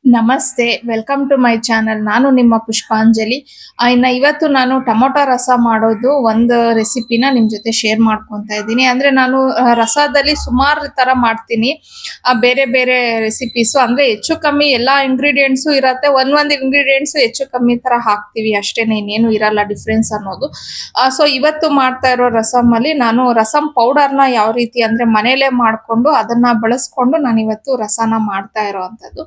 ನಮಸ್ತೆ, welcome to my channel. ನಾನು ನಿಮ್ಮ ಪುಷ್ಪಾಂಜಲಿ. ಇವತ್ತು ನಾನು ಟೊಮೊಟೊ ರಸ ಮಾಡೋದು ಒಂದು ರೆಸಿಪಿನ ನಿಮ್ಮ ಜೊತೆ ಶೇರ್ ಮಾಡ್ಕೊತಾ ಇದ್ದೀನಿ. ಅಂದ್ರೆ ನಾನು ರಸದಲ್ಲಿ ಸುಮಾರು ತರ ಮಾಡ್ತೀನಿ. ಬೇರೆ ಬೇರೆ ರೆಸಿಪೀಸು ಅಂದ್ರೆ ಹೆಚ್ಚು ಕಮ್ಮಿ ಎಲ್ಲಾ ಇಂಗ್ರೀಡಿಯೆಂಟ್ಸು ಇರತ್ತೆ. ಒಂದೊಂದು ಇಂಗ್ರೀಡಿಯೆಂಟ್ಸ್ ಹೆಚ್ಚು ಕಮ್ಮಿ ತರ ಹಾಕ್ತಿವಿ ಅಷ್ಟೇನೆ, ಇನ್ನೇನು ಇರಲ್ಲ ಡಿಫ್ರೆನ್ಸ್ ಅನ್ನೋದು. ಸೊ ಇವತ್ತು ಮಾಡ್ತಾ ಇರೋ ರಸಮ್ ಅಲ್ಲಿ ನಾನು ರಸಮ್ ಪೌಡರ್ನ ಯಾವ ರೀತಿ ಅಂದ್ರೆ ಮನೇಲೆ ಮಾಡ್ಕೊಂಡು ಅದನ್ನ ಬಳಸ್ಕೊಂಡು ನಾನು ಇವತ್ತು ರಸನ ಮಾಡ್ತಾ ಇರೋವಂಥದ್ದು.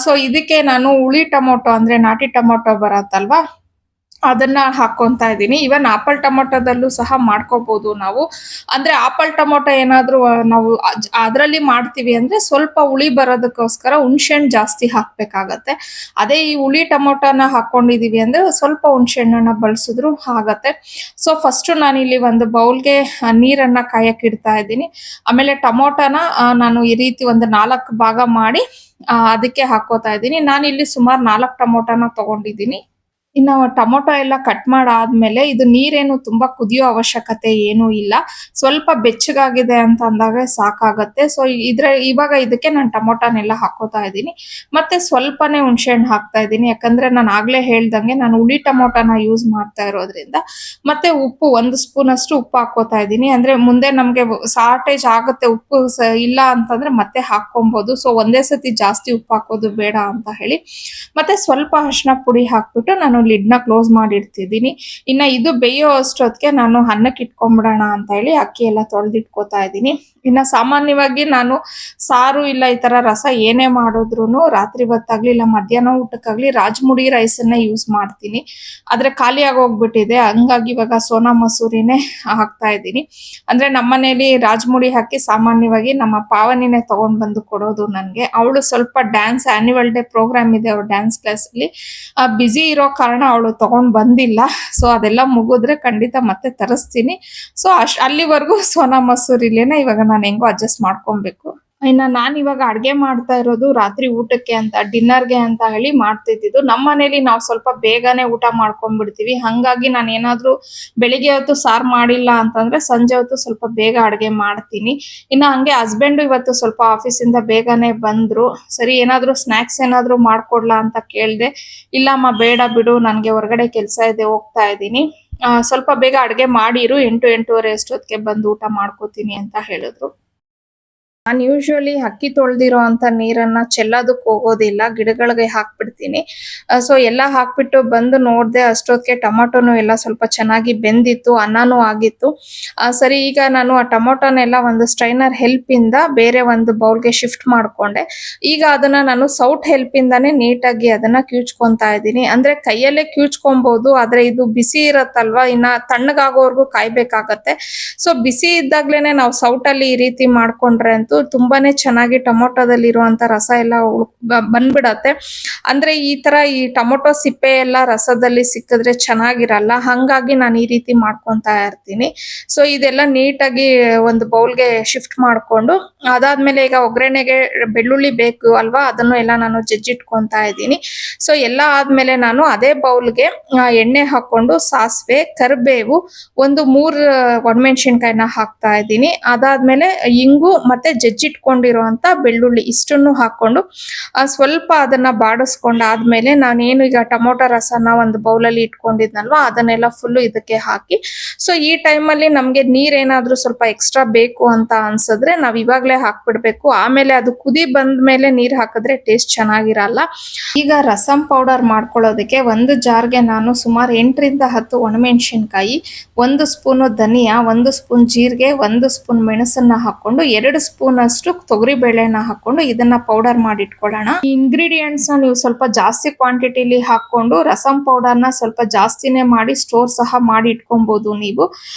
ಸೊ ಇದಕ್ಕೆ ನಾನು ಹುಳಿ ಟೊಮೊಟೊ ಅಂದ್ರೆ ನಾಟಿ ಟೊಮೊಟೊ ಬರತ್ತಲ್ವಾ, ಅದನ್ನ ಹಾಕೊಂತಾ ಇದ್ದೀನಿ. ಇವನ್ ಆಪಲ್ ಟೊಮೊಟೊದಲ್ಲೂ ಸಹ ಮಾಡ್ಕೋಬಹುದು ನಾವು. ಅಂದ್ರೆ ಆಪಲ್ ಟೊಮೊಟೊ ಏನಾದ್ರೂ ನಾವು ಅದ್ರಲ್ಲಿ ಮಾಡ್ತೀವಿ ಅಂದ್ರೆ ಸ್ವಲ್ಪ ಹುಳಿ ಬರೋದಕ್ಕೋಸ್ಕರ ಹುಣಸೆಹಣ್ಣು ಜಾಸ್ತಿ ಹಾಕ್ಬೇಕಾಗತ್ತೆ. ಅದೇ ಈ ಹುಳಿ ಟೊಮೊಟೊನ ಹಾಕೊಂಡಿದೀವಿ ಅಂದ್ರೆ ಸ್ವಲ್ಪ ಹುಣಸೆಹಣ್ಣನ್ನ ಬಳಸಿದ್ರು ಆಗತ್ತೆ. ಸೊ ಫಸ್ಟ್ ನಾನು ಇಲ್ಲಿ ಒಂದು ಬೌಲ್ಗೆ ನೀರನ್ನ ಕಾಯಕ್ಕೆ ಇಡ್ತಾ ಇದ್ದೀನಿ. ಆಮೇಲೆ ಟೊಮೊಟೊನ ನಾನು ಈ ರೀತಿ ಒಂದು 4 ಭಾಗ ಮಾಡಿ ಅದಕ್ಕೆ ಹಾಕೋತಾ ಇದ್ದೀನಿ. ನಾನು ಇಲ್ಲಿ ಸುಮಾರು 4 ಟೊಮೊಟೊನ ತಗೊಂಡಿದ್ದೀನಿ. ಇನ್ನು ಟೊಮೊಟೊ ಎಲ್ಲ ಕಟ್ ಮಾಡಾದ್ಮೇಲೆ ಇದು ನೀರೇನು ತುಂಬಾ ಕುದಿಯೋ ಅವಶ್ಯಕತೆ ಏನೂ ಇಲ್ಲ. ಸ್ವಲ್ಪ ಬೆಚ್ಚಗಾಗಿದೆ ಅಂತ ಅಂದಾಗ ಸಾಕಾಗತ್ತೆ. ಸೊ ಇವಾಗ ಇದಕ್ಕೆ ನಾನು ಟೊಮೊಟೊನೆಲ್ಲ ಹಾಕೋತಾ ಇದ್ದೀನಿ. ಮತ್ತೆ ಸ್ವಲ್ಪನೇ ಹುಣಸೆಹಣ್ಣು ಹಾಕ್ತಾ ಇದ್ದೀನಿ, ಯಾಕಂದ್ರೆ ನಾನು ಆಗ್ಲೇ ಹೇಳ್ದಂಗೆ ನಾನು ಹುಳಿ ಟೊಮೊಟೊನ ಯೂಸ್ ಮಾಡ್ತಾ ಇರೋದ್ರಿಂದ. ಮತ್ತೆ ಉಪ್ಪು 1 ಸ್ಪೂನ್ ಅಷ್ಟು ಉಪ್ಪು ಹಾಕೋತಾ ಇದ್ದೀನಿ. ಅಂದ್ರೆ ಮುಂದೆ ನಮ್ಗೆ ಶಾರ್ಟೇಜ್ ಆಗುತ್ತೆ, ಉಪ್ಪು ಇಲ್ಲ ಅಂತಂದ್ರೆ ಮತ್ತೆ ಹಾಕೊಬಹುದು. ಸೊ ಒಂದೇ ಸತಿ ಜಾಸ್ತಿ ಉಪ್ಪು ಹಾಕೋದು ಬೇಡ ಅಂತ ಹೇಳಿ ಮತ್ತೆ ಸ್ವಲ್ಪ ಅರಿಶಿನ ಪುಡಿ ಹಾಕ್ಬಿಟ್ಟು ನಾನು ಲಿಡ್ನ ಕ್ಲೋಸ್ ಮಾಡಿಡ್ತಿದ್ದೀನಿ. ಇನ್ನ ಇದು ಬೇಯೋ ಅಷ್ಟೊತ್ತಿಗೆ ನಾನು ಅನ್ನಕ್ಕೆ ಇಟ್ಕೊಂಡ್ಬಿಡೋಣ ಅಂತ ಹೇಳಿ ಅಕ್ಕಿ ಎಲ್ಲ ತೊಳೆದಿಟ್ಕೋತಾ ಇದ್ದೀನಿ. ಇನ್ನ ಸಾಮಾನ್ಯವಾಗಿ ನಾನು ಸಾರು ಇಲ್ಲ ಈ ತರ ರಸ ಏನೇ ಮಾಡಿದ್ರು ರಾತ್ರಿ ಹೊತ್ತಾಗ್ಲಿ ಇಲ್ಲ ಮಧ್ಯಾಹ್ನ ಊಟಕ್ಕಾಗ್ಲಿ ರಾಜ್ಮುಡಿ ರೈಸನ್ನೇ ಯೂಸ್ ಮಾಡ್ತೀನಿ. ಆದ್ರೆ ಖಾಲಿ ಆಗೋಗ್ಬಿಟ್ಟಿದೆ, ಹಂಗಾಗಿ ಇವಾಗ ಸೋನಾ ಮಸೂರಿನೇ ಹಾಕ್ತಾ ಇದ್ದೀನಿ. ಅಂದ್ರೆ ನಮ್ಮನೇಲಿ ರಾಜ್ಮುಡಿ ಹಾಕಿ ಸಾಮಾನ್ಯವಾಗಿ ನಮ್ಮ ಪಾವನಿನೇ ತಗೊಂಡ್ ಬಂದು ಕೊಡೋದು ನನ್ಗೆ. ಅವಳು ಸ್ವಲ್ಪ ಡ್ಯಾನ್ಸ್ ಆನ್ಯುವಲ್ ಡೇ ಪ್ರೋಗ್ರಾಮ್ ಇದೆ ಅವ್ರ ಡ್ಯಾನ್ಸ್ ಕ್ಲಾಸ್ ಅಲ್ಲಿ, ಬ್ಯುಸಿ ಇರೋ ಕಾರಣ ಅವಳು ತಗೊಂಡ್ ಬಂದಿಲ್ಲ. ಸೊ ಅದೆಲ್ಲ ಮುಗಿದ್ರೆ ಖಂಡಿತ ಮತ್ತೆ ತರಿಸ್ತೀನಿ. ಸೊ ಅಲ್ಲಿವರೆಗೂ ಸೋನಾ ಮಸೂರಿಲೇನೆ ಇವಾಗ ನಾನು ಹೆಂಗೋ ಅಡ್ಜಸ್ಟ್ ಮಾಡ್ಕೊಬೇಕು. ಇನ್ನ ನಾನು ಇವಾಗ ಅಡ್ಗೆ ಮಾಡ್ತಾ ಇರೋದು ರಾತ್ರಿ ಊಟಕ್ಕೆ ಅಂತ, ಡಿನ್ನರ್ಗೆ ಅಂತ ಹೇಳಿ ಮಾಡ್ತಿದ್ದು. ನಮ್ಮ ಮನೇಲಿ ನಾವು ಸ್ವಲ್ಪ ಬೇಗನೆ ಊಟ ಮಾಡ್ಕೊಂಡ್ಬಿಡ್ತೀವಿ. ಹಂಗಾಗಿ ನಾನು ಏನಾದ್ರೂ ಬೆಳಿಗ್ಗೆ ಹೊತ್ತು ಸಾರು ಮಾಡಿಲ್ಲ ಅಂತಂದ್ರೆ ಸಂಜೆ ಹೊತ್ತು ಸ್ವಲ್ಪ ಬೇಗ ಅಡ್ಗೆ ಮಾಡ್ತೀನಿ. ಇನ್ನ ಹಂಗೆ ಹಸ್ಬೆಂಡ್ ಇವತ್ತು ಸ್ವಲ್ಪ ಆಫೀಸಿಂದ ಬೇಗನೆ ಬಂದ್ರು. ಸರಿ ಏನಾದ್ರೂ ಸ್ನಾಕ್ಸ್ ಏನಾದ್ರೂ ಮಾಡ್ಕೊಡ್ಲಾ ಅಂತ ಕೇಳ್ದೆ. ಇಲ್ಲಮ್ಮ ಬೇಡ ಬಿಡು, ನನ್ಗೆ ಹೊರಗಡೆ ಕೆಲಸ ಇದೆ, ಹೋಗ್ತಾ ಇದ್ದೀನಿ. ಸ್ವಲ್ಪ ಬೇಗ ಅಡ್ಗೆ ಮಾಡಿರು, 8-8:30 ಅಷ್ಟೊತ್ತಿಗೆ ಬಂದು ಊಟ ಮಾಡ್ಕೋತೀನಿ ಅಂತ ಹೇಳಿದ್ರು. ನಾನು ಯೂಶುವಲಿ ಅಕ್ಕಿ ತೊಳೆದಿರೋ ಅಂತ ನೀರನ್ನ ಚೆಲ್ಲೋದಕ್ಕೆ ಹೋಗೋದಿಲ್ಲ, ಗಿಡಗಳಿಗೆ ಹಾಕ್ಬಿಡ್ತೀನಿ. ಸೊ ಎಲ್ಲ ಹಾಕ್ಬಿಟ್ಟು ಬಂದು ನೋಡ್ದೆ ಅಷ್ಟೊತ್ತಿಗೆ ಟೊಮೊಟೊನು ಎಲ್ಲ ಸ್ವಲ್ಪ ಚೆನ್ನಾಗಿ ಬೆಂದಿತ್ತು, ಅನ್ನನೂ ಆಗಿತ್ತು. ಸರಿ ಈಗ ನಾನು ಆ ಟೊಮೊಟೊನೆಲ್ಲ ಒಂದು ಸ್ಟ್ರೈನರ್ ಹೆಲ್ಪ್ ಇಂದ ಬೇರೆ ಒಂದು ಬೌಲ್ಗೆ ಶಿಫ್ಟ್ ಮಾಡ್ಕೊಂಡೆ. ಈಗ ಅದನ್ನ ನಾನು ಸೌಟ್ ಹೆಲ್ಪ್ ಇಂದಾನೆ ನೀಟಾಗಿ ಅದನ್ನ ಕ್ಯೂಚ್ಕೊಂತಾ ಇದ್ದೀನಿ. ಅಂದ್ರೆ ಕೈಯಲ್ಲೇ ಕ್ಯೂಚ್ಕೊಬಹುದು, ಆದ್ರೆ ಇದು ಬಿಸಿ ಇರತ್ತಲ್ವಾ, ಇನ್ನ ತಣ್ಣಗಾಗೋವರೆಗೂ ಕಾಯ್ಬೇಕಾಗತ್ತೆ. ಸೊ ಬಿಸಿ ಇದ್ದಾಗ್ಲೇನೆ ನಾವು ಸೌಟಲ್ಲಿ ಈ ರೀತಿ ಮಾಡ್ಕೊಂಡ್ರೆ ಅಂತೂ ತುಂಬಾನೇ ಚೆನ್ನಾಗಿ ಟೊಮೊಟೊದಲ್ಲಿ ಇರುವಂತ ರಸ ಎಲ್ಲ ಬಂದ್ಬಿಡತ್ತೆ. ಅಂದ್ರೆ ಈ ತರ ಈ ಟೊಮೊಟೊ ಸಿಪ್ಪೆ ಎಲ್ಲ ರಸದಲ್ಲಿ ಸಿಕ್ಕಿದ್ರೆ ಚೆನ್ನಾಗಿರಲ್ಲ, ಹಂಗಾಗಿ ನಾನು ಈ ರೀತಿ ಮಾಡ್ಕೊಂತಾ ಇರ್ತೀನಿ. ಸೊ ಇದೆಲ್ಲ ನೀಟಾಗಿ ಒಂದು ಬೌಲ್ಗೆ ಶಿಫ್ಟ್ ಮಾಡ್ಕೊಂಡು ಅದಾದ್ಮೇಲೆ ಈಗ ಒಗ್ಗರಣೆಗೆ ಬೆಳ್ಳುಳ್ಳಿ ಬೇಕು ಅಲ್ವಾ, ಅದನ್ನು ಎಲ್ಲ ನಾನು ಜಜ್ಜಿಟ್ಕೊಂತಾ ಇದ್ದೀನಿ. ಸೊ ಎಲ್ಲ ಆದ್ಮೇಲೆ ನಾನು ಅದೇ ಬೌಲ್ಗೆ ಎಣ್ಣೆ ಹಾಕೊಂಡು ಸಾಸಿವೆ, ಕರಿಬೇವು, ಒಂದು 3 ಒಣಮೆಣಸಿನ್ಕಾಯಿನ ಹಾಕ್ತಾ ಇದ್ದೀನಿ. ಅದಾದ್ಮೇಲೆ ಇಂಗು ಮತ್ತೆ ಜಜ್ಜಿಟ್ಕೊಂಡಿರುವಂತ ಬೆಳ್ಳುಳ್ಳಿ ಇಷ್ಟನ್ನು ಹಾಕೊಂಡು ಸ್ವಲ್ಪ ಅದನ್ನ ಬಾಡಿಸ್ಕೊಂಡಾದ್ಮೇಲೆ ನಾನೇನು ಈಗ ಟೊಮೊಟೊ ರಸನ ಒಂದು ಬೌಲಲ್ಲಿ ಇಟ್ಕೊಂಡಿದ್ನಲ್ವಾ ಅದನ್ನೆಲ್ಲ ಫುಲ್ಲು ಇದಕ್ಕೆ ಹಾಕಿ. ಸೊ ಈ ಟೈಮಲ್ಲಿ ನಮ್ಗೆ ನೀರೇನಾದ್ರೂ ಸ್ವಲ್ಪ ಎಕ್ಸ್ಟ್ರಾ ಬೇಕು ಅಂತ ಅನ್ಸಿದ್ರೆ ನಾವ್ ಇವಾಗ್ಲೇ ಹಾಕ್ಬಿಡ್ಬೇಕು. ಆಮೇಲೆ ಅದು ಕುದಿ ಬಂದ್ಮೇಲೆ ನೀರ್ ಹಾಕಿದ್ರೆ ಟೇಸ್ಟ್ ಚೆನ್ನಾಗಿರಲ್ಲ. ಈಗ ರಸಂ ಪೌಡರ್ ಮಾಡ್ಕೊಳ್ಳೋದಕ್ಕೆ ಒಂದು ಜಾರ್ಗೆ ನಾನು ಸುಮಾರು 8-10 ಒಣಮೆಣಸಿನ್ಕಾಯಿ, 1 ಸ್ಪೂನು ಧನಿಯಾ, 1 ಸ್ಪೂನ್ ಜೀರಿಗೆ, 1 ಸ್ಪೂನ್ ಮೆಣಸನ್ನ ಹಾಕೊಂಡು 2 ಸ್ಪೂನ್ ಅಷ್ಟು ತೊಗರಿ ಬೇಳೆನ ಹಾಕೊಂಡು ಇದನ್ನ ಪೌಡರ್ ಮಾಡಿ ಇಟ್ಕೊಳ್ಳೋಣ. ಈ ಇಂಗ್ರೀಡಿಯೆಂಟ್ಸ್ ನ ನೀವು ಸ್ವಲ್ಪ ಜಾಸ್ತಿ ಕ್ವಾಂಟಿಟಿಲಿ ಹಾಕೊಂಡು ರಸಂ ಪೌಡರ್ ನ ಸ್ವಲ್ಪ ಜಾಸ್ತಿನೇ ಮಾಡಿ ಸ್ಟೋರ್ ಸಹ ಮಾಡಿ ಇಟ್ಕೊಬಹುದು ನೀವು.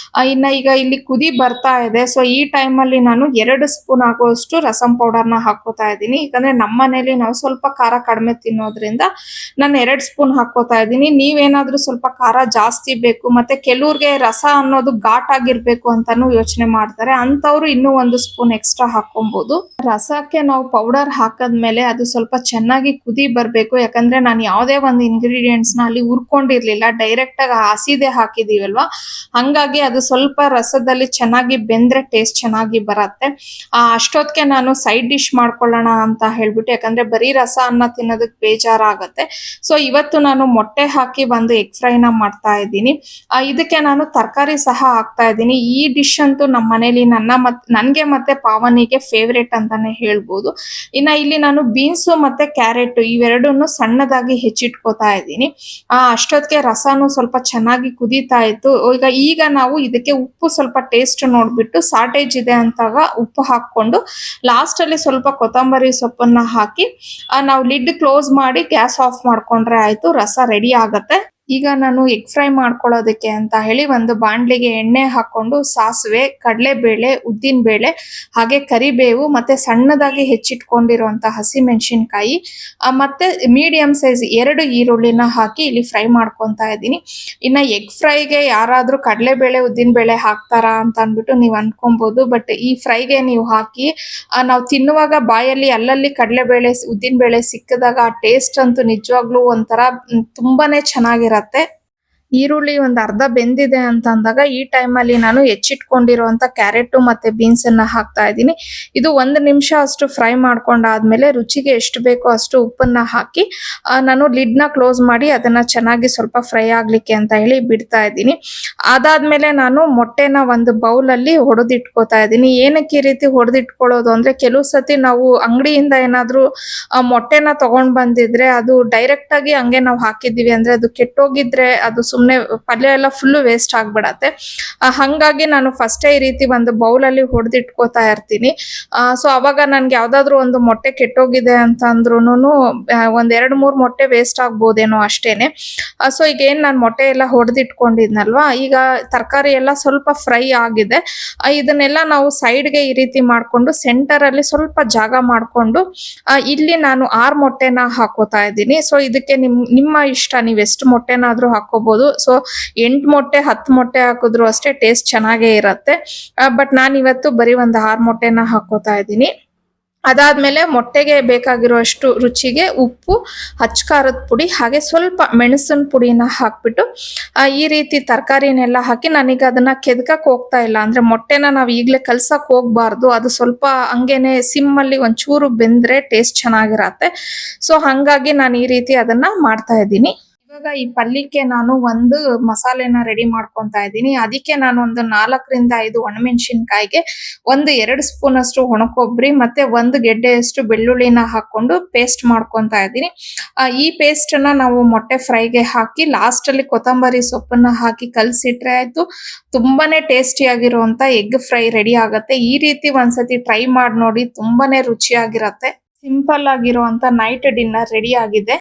ಇನ್ನ ಈಗ ಇಲ್ಲಿ ಕುದಿ ಬರ್ತಾ ಇದೆ. ಸೊ ಈ ಟೈಮ್ ಅಲ್ಲಿ ನಾನು 2 ಸ್ಪೂನ್ ಆಗುವಷ್ಟು ರಸಂ ಪೌಡರ್ ನ ಹಾಕೋತಾ ಇದ್ದೀನಿ. ಯಾಕಂದ್ರೆ ನಮ್ಮ ಮನೇಲಿ ನಾವು ಸ್ವಲ್ಪ ಖಾರ ಕಡಿಮೆ ತಿನ್ನೋದ್ರಿಂದ ನಾನು 2 ಸ್ಪೂನ್ ಹಾಕೋತಾ ಇದ್ದೀನಿ. ನೀವೇನಾದ್ರೂ ಸ್ವಲ್ಪ ಖಾರ ಜಾಸ್ತಿ ಬೇಕು, ಮತ್ತೆ ಕೆಲವ್ರಿಗೆ ರಸ ಅನ್ನೋದು ಘಾಟ್ ಆಗಿರ್ಬೇಕು ಅಂತಾನು ಯೋಚನೆ ಮಾಡ್ತಾರೆ, ಅಂತವ್ರು ಇನ್ನೂ 1 ಸ್ಪೂನ್ ಎಕ್ಸ್ಟ್ರಾ ಹಾಕೊಬಹುದು. ರಸಕ್ಕೆ ನಾವು ಪೌಡರ್ ಹಾಕದ್ಮೇಲೆ ಅದು ಸ್ವಲ್ಪ ಚೆನ್ನಾಗಿ ಕುದಿ ಬರ್ಬೇಕು. ಯಾಕಂದ್ರೆ ನಾನು ಯಾವುದೇ ಒಂದು ಇಂಗ್ರೀಡಿಯೆಂಟ್ಸ್ ನ ಅಲ್ಲಿ ಹುರ್ಕೊಂಡಿರ್ಲಿಲ್ಲ, ಡೈರೆಕ್ಟ್ ಆಗಿ ಹಸಿದೆ ಹಾಕಿದೀವಲ್ವಾ, ಹಂಗಾಗಿ ಅದು ಸ್ವಲ್ಪ ರಸದಲ್ಲಿ ಚೆನ್ನಾಗಿ ಬೆಂದ್ರೆ ಟೇಸ್ಟ್ ಚೆನ್ನಾಗಿ ಬರತ್ತೆ. ಅಷ್ಟೊತ್ತಿಗೆ ನಾನು ಸೈಡ್ ಡಿಶ್ ಮಾಡ್ಕೊಳ್ಳೋಣ ಅಂತ ಹೇಳ್ಬಿಟ್ಟು, ಯಾಕಂದ್ರೆ ಬರೀ ರಸ ಅನ್ನ ತಿನ್ನೋದಕ್ಕೆ ಬೇಜಾರಾಗತ್ತೆ. ಸೊ ಇವತ್ತು ನಾನು ಮೊಟ್ಟೆ ಹಾಕಿ ಒಂದು ಎಗ್ ಫ್ರೈನ ಮಾಡ್ತಾ ಇದ್ದೀನಿ. ಇದಕ್ಕೆ ನಾನು ತರಕಾರಿ ಸಹ ಹಾಕ್ತಾ ಇದ್ದೀನಿ. ಈ ಡಿಶ್ ಅಂತೂ ನಮ್ಮ ಮನೇಲಿ ನನ್ಗೆ ಮತ್ತೆ ಪಾವನಿಗೆ ಫೇವ್ರೇಟ್ ಅಂತಾನೆ ಹೇಳ್ಬೋದು. ಇನ್ನ ಇಲ್ಲಿ ನಾನು ಬೀನ್ಸು ಮತ್ತೆ ಕ್ಯಾರೆಟ್ ಇವೆರಡನ್ನು ಸಣ್ಣದಾಗಿ ಹೆಚ್ಚಿಟ್ಕೋತಾ ಇದ್ದೀನಿ. ಅಷ್ಟೊತ್ತಿಗೆ ರಸನು ಸ್ವಲ್ಪ ಚೆನ್ನಾಗಿ ಕುದೀತಾ ಇತ್ತು. ಈಗ ನಾವು ಇದಕ್ಕೆ ಉಪ್ಪು ಸ್ವಲ್ಪ ಟೇಸ್ಟ್ ನೋಡ್ಬಿಟ್ಟು ಸಾಟೇಜ್ ಇದೆ ಅಂತಾಗ ಉಪ್ಪು ಹಾಕೊಂಡು ಲಾಸ್ಟ್ ಅಲ್ಲಿ ಸ್ವಲ್ಪ ಕೊತ್ತಂಬರಿ ಸೊಪ್ಪನ್ನ ಹಾಕಿ ನಾವು ಲಿಡ್ ಕ್ಲೋಸ್ ಮಾಡಿ ಗ್ಯಾಸ್ ಆಫ್ ಮಾಡ್ಕೊಂಡ್ರೆ ಆಯ್ತು, ರಸ ರೆಡಿ ಆಗತ್ತೆ. ಈಗ ನಾನು ಎಗ್ ಫ್ರೈ ಮಾಡ್ಕೊಳ್ಳೋದಕ್ಕೆ ಅಂತ ಹೇಳಿ ಒಂದು ಬಾಂಡ್ಲಿಗೆ ಎಣ್ಣೆ ಹಾಕೊಂಡು ಸಾಸಿವೆ, ಕಡಲೆಬೇಳೆ, ಉದ್ದಿನ ಬೇಳೆ, ಹಾಗೆ ಕರಿಬೇವು ಮತ್ತೆ ಸಣ್ಣದಾಗಿ ಹೆಚ್ಚಿಟ್ಕೊಂಡಿರುವಂತ ಹಸಿಮೆಣಸಿನಕಾಯಿ ಮತ್ತೆ ಮೀಡಿಯಂ ಸೈಜ್ 2 ಈರುಳ್ಳಿನ ಹಾಕಿ ಇಲ್ಲಿ ಫ್ರೈ ಮಾಡ್ಕೊಂತಾ ಇದ್ದೀನಿ. ಇನ್ನ ಎಗ್ ಫ್ರೈಗೆ ಯಾರಾದ್ರೂ ಕಡಲೆಬೇಳೆ, ಉದ್ದಿನ ಬೇಳೆ ಹಾಕ್ತಾರಾ ಅಂತ ಅಂದ್ಬಿಟ್ಟು ನೀವು ಅನ್ಕೊಬಹುದು. ಬಟ್ ಈ ಫ್ರೈಗೆ ನೀವು ಹಾಕಿ ನಾವು ತಿನ್ನುವಾಗ ಬಾಯಲ್ಲಿ ಅಲ್ಲಲ್ಲಿ ಕಡಲೆಬೇಳೆ, ಉದ್ದಿನ ಬೇಳೆ ಸಿಕ್ಕಿದಾಗ ಆ ಟೇಸ್ಟ್ ಅಂತೂ ನಿಜವಾಗ್ಲೂ ಒಂಥರ ತುಂಬಾನೇ ಚೆನ್ನಾಗಿರತ್ತೆ. ಈರುಳ್ಳಿ ಒಂದು ಅರ್ಧ ಬೆಂದಿದೆ ಅಂತ ಅಂದಾಗ ಈ ಟೈಮಲ್ಲಿ ನಾನು ಹೆಚ್ಚಿಟ್ಕೊಂಡಿರುವಂತ ಕ್ಯಾರೆಟ್ ಮತ್ತೆ ಬೀನ್ಸ್ ಅನ್ನ ಹಾಕ್ತಾ ಇದ್ದೀನಿ. ಇದು 1 ನಿಮಿಷ ಅಷ್ಟು ಫ್ರೈ ಮಾಡ್ಕೊಂಡಾದ್ಮೇಲೆ ರುಚಿಗೆ ಎಷ್ಟು ಬೇಕೋ ಅಷ್ಟು ಉಪ್ಪನ್ನ ಹಾಕಿ ನಾನು ಲಿಡ್ ನ ಕ್ಲೋಸ್ ಮಾಡಿ ಅದನ್ನ ಚೆನ್ನಾಗಿ ಸ್ವಲ್ಪ ಫ್ರೈ ಆಗ್ಲಿಕ್ಕೆ ಅಂತ ಹೇಳಿ ಬಿಡ್ತಾ ಇದ್ದೀನಿ. ಅದಾದ್ಮೇಲೆ ನಾನು ಮೊಟ್ಟೆನ ಒಂದು ಬೌಲ್ ಅಲ್ಲಿ ಹೊಡೆದಿಟ್ಕೋತಾ ಇದ್ದೀನಿ. ಏನಕ್ಕೆ ಈ ರೀತಿ ಹೊಡೆದಿಟ್ಕೊಳ್ಳೋದು ಅಂದ್ರೆ, ಕೆಲವು ಸತಿ ನಾವು ಅಂಗಡಿಯಿಂದ ಏನಾದ್ರೂ ಮೊಟ್ಟೆನ ತಗೊಂಡ್ ಬಂದಿದ್ರೆ ಅದು ಡೈರೆಕ್ಟ್ ಆಗಿ ಹಂಗೆ ನಾವು ಹಾಕಿದೀವಿ ಅಂದ್ರೆ ಅದು ಕೆಟ್ಟೋಗಿದ್ರೆ ಅದು ಸುಮ್ನೆ ಪಲ್ಯ ಎಲ್ಲ ಫುಲ್ ವೇಸ್ಟ್ ಆಗ್ಬಿಡತ್ತೆ. ಹಂಗಾಗಿ ನಾನು ಫಸ್ಟೇ ಈ ರೀತಿ ಒಂದು ಬೌಲ್ ಅಲ್ಲಿ ಹೊಡೆದಿಟ್ಕೋತಾ ಇರ್ತೀನಿ. ಸೊ ಅವಾಗ ನನ್ಗೆ ಯಾವ್ದಾದ್ರು ಒಂದು ಮೊಟ್ಟೆ ಕೆಟ್ಟೋಗಿದೆ ಅಂತ ಅಂದ್ರೂನು ಒಂದ್ 2-3 ಮೊಟ್ಟೆ ವೇಸ್ಟ್ ಆಗ್ಬೋದೇನೋ ಅಷ್ಟೇನೆ. ಸೊ ಈಗ ಏನ್ ನಾನು ಮೊಟ್ಟೆ ಎಲ್ಲ ಹೊಡೆದಿಟ್ಕೊಂಡಿದ್ನಲ್ವಾ, ಈಗ ತರಕಾರಿ ಎಲ್ಲ ಸ್ವಲ್ಪ ಫ್ರೈ ಆಗಿದೆ. ಇದನ್ನೆಲ್ಲ ನಾವು ಸೈಡ್ಗೆ ಈ ರೀತಿ ಮಾಡ್ಕೊಂಡು ಸೆಂಟರ್ ಅಲ್ಲಿ ಸ್ವಲ್ಪ ಜಾಗ ಮಾಡ್ಕೊಂಡು ಇಲ್ಲಿ ನಾನು 6 ಮೊಟ್ಟೆನ ಹಾಕೋತಾ ಇದ್ದೀನಿ. ಸೊ ಇದಕ್ಕೆ ನಿಮ್ಮ ಇಷ್ಟ, ನೀವ್ ಎಷ್ಟು ಮೊಟ್ಟೆನಾದ್ರೂ ಹಾಕೋಬಹುದು. ಸೊ 8 ಮೊಟ್ಟೆ 10 ಮೊಟ್ಟೆ ಹಾಕಿದ್ರು ಅಷ್ಟೇ ಟೇಸ್ಟ್ ಚೆನ್ನಾಗೇ ಇರತ್ತೆ. ಬಟ್ ನಾನು ಇವತ್ತು ಬರೀ ಒಂದು 6 ಮೊಟ್ಟೆನ ಹಾಕೋತಾ ಇದ್ದೀನಿ. ಅದಾದ್ಮೇಲೆ ಮೊಟ್ಟೆಗೆ ಬೇಕಾಗಿರುವಷ್ಟು ರುಚಿಗೆ ಉಪ್ಪು, ಖಾರದ ಪುಡಿ, ಹಾಗೆ ಸ್ವಲ್ಪ ಮೆಣಸಿನ ಪುಡಿನ ಹಾಕ್ಬಿಟ್ಟು ಈ ರೀತಿ ತರಕಾರಿನೆಲ್ಲ ಹಾಕಿ ನಾನೀಗ ಅದನ್ನ ಕೆದಕಕ್ ಹೋಗ್ತಾ ಇಲ್ಲ. ಅಂದ್ರೆ ಮೊಟ್ಟೆನ ನಾವು ಈಗ್ಲೇ ಕಲ್ಸಕ್ ಹೋಗ್ಬಾರ್ದು, ಅದು ಸ್ವಲ್ಪ ಹಂಗೇನೆ ಸಿಮ್ ಅಲ್ಲಿ ಒಂಚೂರು ಬೆಂದ್ರೆ ಟೇಸ್ಟ್ ಚೆನ್ನಾಗಿರತ್ತೆ. ಸೊ ಹಂಗಾಗಿ ನಾನು ಈ ರೀತಿ ಅದನ್ನ ಮಾಡ್ತಾ ಇದ್ದೀನಿ. ಇವಾಗ ಈ ಪಲ್ಯಕ್ಕೆ ನಾನು ಒಂದು ಮಸಾಲೆನ ರೆಡಿ ಮಾಡ್ಕೊಂತಾ ಇದ್ದೀನಿ. ಅದಕ್ಕೆ ನಾನು ಒಂದು 4-5 ಒಣಮೆಣಸಿನಕಾಯಿಗೆ 2 ಸ್ಪೂನ್ ಅಷ್ಟು ಒಣಕೊಬ್ಬರಿ ಮತ್ತೆ 1 ಗೆಡ್ಡೆಯಷ್ಟು ಬೆಳ್ಳುಳ್ಳಿನ ಹಾಕೊಂಡು ಪೇಸ್ಟ್ ಮಾಡ್ಕೊಂತಾ ಇದ್ದೀನಿ. ಈ ಪೇಸ್ಟ್ ನ ನಾವು ಮೊಟ್ಟೆ ಫ್ರೈಗೆ ಹಾಕಿ ಲಾಸ್ಟ್ ಅಲ್ಲಿ ಕೊತ್ತಂಬರಿ ಸೊಪ್ಪನ್ನ ಹಾಕಿ ಕಲ್ಸಿಟ್ರೆ ಆಯ್ತು, ತುಂಬಾನೇ ಟೇಸ್ಟಿ ಆಗಿರುವಂತ ಎಗ್ ಫ್ರೈ ರೆಡಿ ಆಗತ್ತೆ. ಈ ರೀತಿ ಒಂದ್ಸತಿ ಟ್ರೈ ಮಾಡಿ ನೋಡಿ, ತುಂಬಾನೇ ರುಚಿಯಾಗಿರತ್ತೆ. ಸಿಂಪಲ್ ಆಗಿರುವಂತ ನೈಟ್ ಡಿನ್ನರ್ ರೆಡಿ ಆಗಿದೆ.